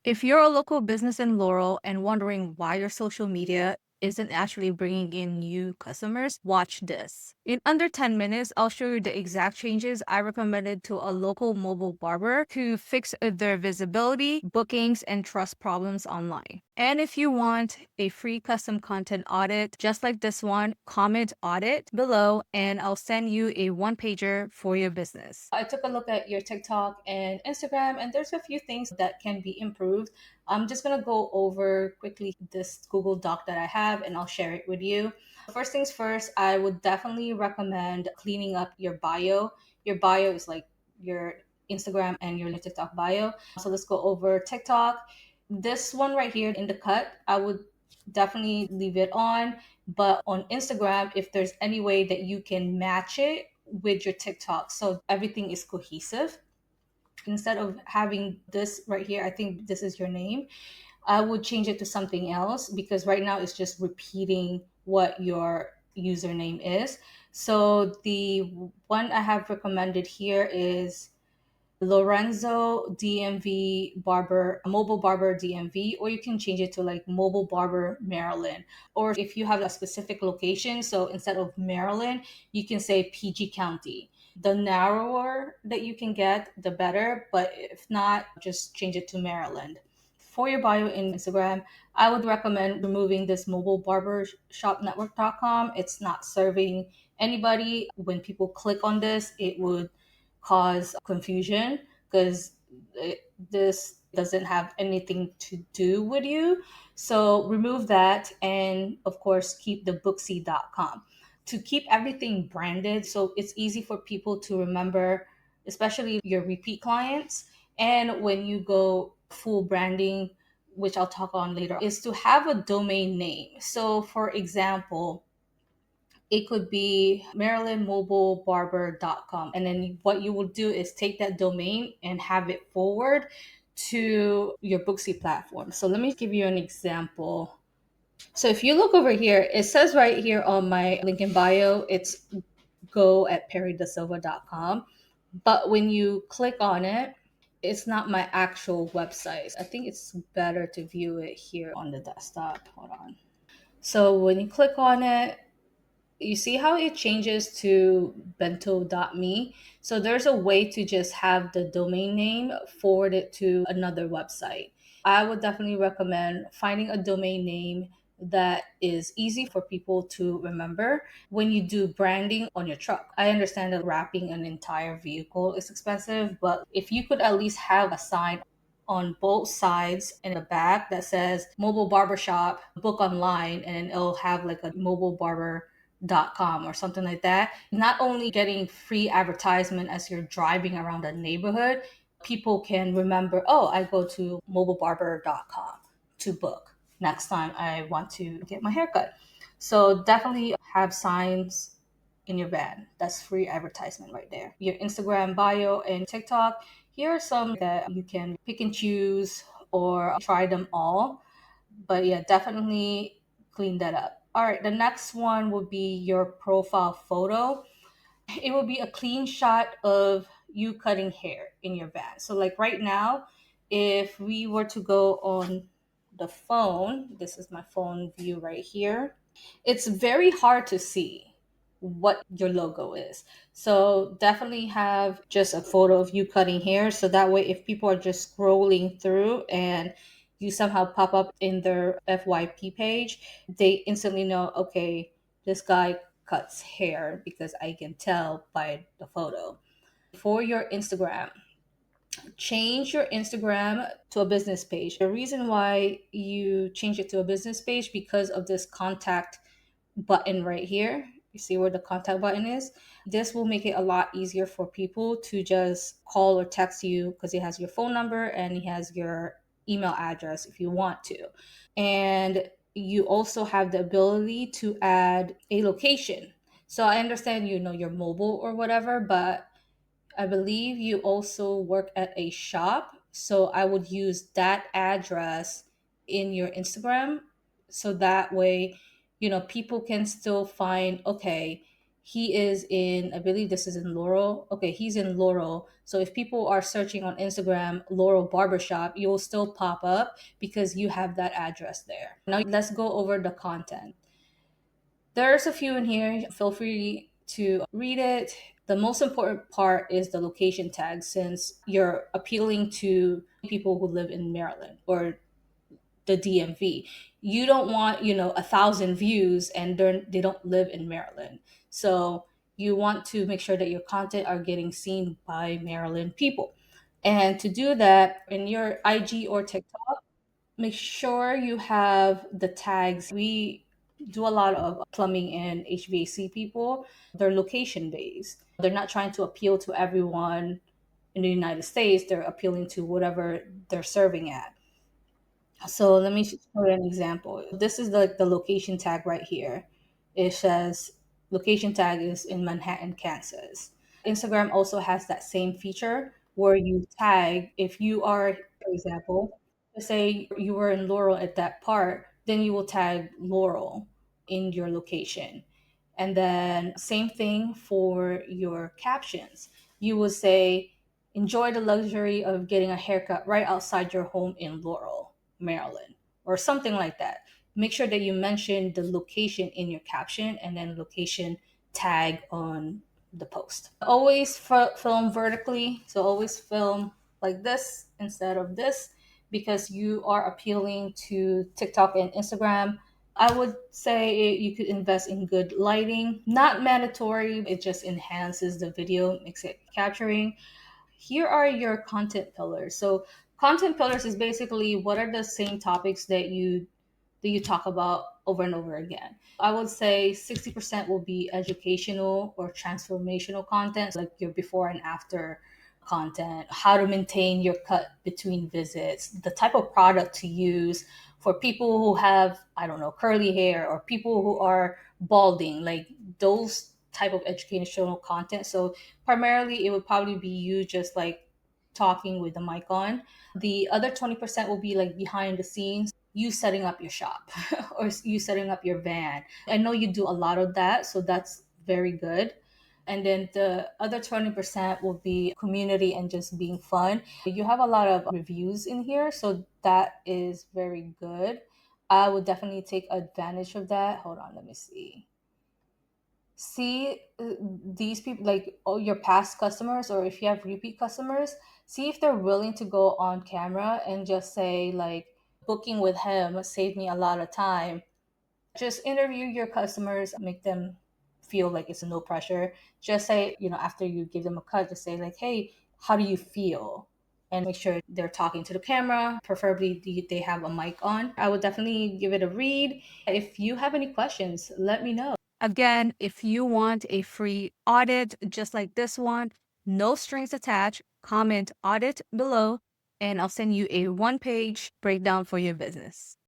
If you're a local business in Laurel and wondering why your social media isn't actually bringing in new customers, watch this. In under 10 minutes, I'll show you the exact changes I recommended to a local mobile barber to fix their visibility, bookings, and trust problems online. And if you want a free custom content audit just like this one, comment audit below and I'll send you a one pager for your business. I took a look at your TikTok and Instagram, and there's a few things that can be improved. I'm just gonna go over quickly this Google Doc that I have and I'll share it with you. First things first, I would definitely recommend cleaning up your bio. Your bio is like your Instagram and your TikTok bio. So let's go over TikTok. This one right here in the cut, I would definitely leave it on. But on Instagram, if there's any way that you can match it with your TikTok so everything is cohesive, instead of having this right here, I think this is your name, I would change it to something else because right now it's just repeating what your username is. So the one I have recommended here is Lorenzo DMV Barber, Mobile Barber DMV, or you can change it to like Mobile Barber Maryland. Or if you have a specific location, so instead of Maryland, you can say PG County. The narrower that you can get, the better. But if not, just change it to Maryland. For your bio in Instagram, I would recommend removing this mobilebarbershopnetwork.com. It's not serving anybody. When people click on this, it would cause confusion because this doesn't have anything to do with you. So remove that and, of course, keep the booksy.com to keep everything branded so it's easy for people to remember, especially your repeat clients. And when you go full branding, which I'll talk on later, is to have a domain name. So, for example, it could be marylandmobilebarber.com. And then what you will do is take that domain and have it forward to your Booksy platform. So let me give you an example. So if you look over here, it says right here on my link in bio, it's go at perrydasilva.com. But when you click on it, it's not my actual website. I think it's better to view it here on the desktop. Hold on. So when you click on it, you see how it changes to bento.me. So there's a way to just have the domain name forwarded to another website. I would definitely recommend finding a domain name that is easy for people to remember when you do branding on your truck. I understand that wrapping an entire vehicle is expensive, but if you could at least have a sign on both sides in the back that says mobile barbershop book online, and it'll have like a mobile barber.com or something like that. Not only getting free advertisement as you're driving around the neighborhood, people can remember, oh, I go to mobilebarber.com to book next time I want to get my haircut. So definitely have signs in your van. That's free advertisement right there. Your Instagram bio and TikTok, here are some that you can pick and choose or try them all. But yeah, definitely clean that up. All right, the next one would be your profile photo. It will be a clean shot of you cutting hair in your van. So, like right now, if we were to go on the phone, this is my phone view right here, it's very hard to see what your logo is. So, definitely have just a photo of you cutting hair. So that way, if people are just scrolling through and you somehow pop up in their FYP page, they instantly know, okay, this guy cuts hair because I can tell by the photo. For your Instagram, change your Instagram to a business page. The reason why you change it to a business page because of this contact button right here. You see where the contact button is? This will make it a lot easier for people to just call or text you because it has your phone number and it has your email address if you want to. And you also have the ability to add a location. So I understand you know you're mobile or whatever, but I believe you also work at a shop. So I would use that address in your Instagram. So that way, people can still find, okay, He is in, I believe this is in Laurel. Okay, he's in Laurel. So if people are searching on Instagram, Laurel Barbershop, you will still pop up because you have that address there. Now let's go over the content. There's a few in here. Feel free to read it. The most important part is the location tag, since you're appealing to people who live in Maryland or the DMV. You don't want, 1,000 views and they don't live in Maryland. So you want to make sure that your content are getting seen by Maryland people. And to do that in your IG or TikTok, make sure you have the tags. We do a lot of plumbing and HVAC people. They're location based. They're not trying to appeal to everyone in the United States. They're appealing to whatever they're serving at. So let me show you an example. This is the location tag right here. It says location tag is in Manhattan, Kansas. Instagram also has that same feature where you tag if you are, for example, let's say you were in Laurel at that part, then you will tag Laurel in your location. And then same thing for your captions. You will say, enjoy the luxury of getting a haircut right outside your home in Laurel, Maryland, or something like that. Make sure that you mention the location in your caption and then location tag on the post. Always film vertically. So always film like this instead of this because you are appealing to TikTok and Instagram. I would say you could invest in good lighting. Not mandatory, it just enhances the video, makes it capturing. Here are your content pillars. So content pillars is basically what are the same topics that you talk about over and over again. I would say 60% will be educational or transformational content, like your before and after content, how to maintain your cut between visits, the type of product to use for people who have, I don't know, curly hair or people who are balding, like those type of educational content. So primarily it would probably be you just like talking with the mic on. The other 20% will be like behind the scenes, you setting up your shop or you setting up your van. I know you do a lot of that, so that's very good. And then the other 20% will be community and just being fun. You have a lot of reviews in here, so that is very good. I would definitely take advantage of that. Hold on, let me see. See these people, like your past customers, or if you have repeat customers, see if they're willing to go on camera and just say like, booking with him saved me a lot of time. Just interview your customers, make them feel like it's no pressure. Just say, after you give them a cut, just say like, hey, how do you feel? And make sure they're talking to the camera. Preferably they have a mic on. I would definitely give it a read. If you have any questions, let me know. Again, if you want a free audit just like this one, no strings attached, comment audit below and I'll send you a one-page breakdown for your business.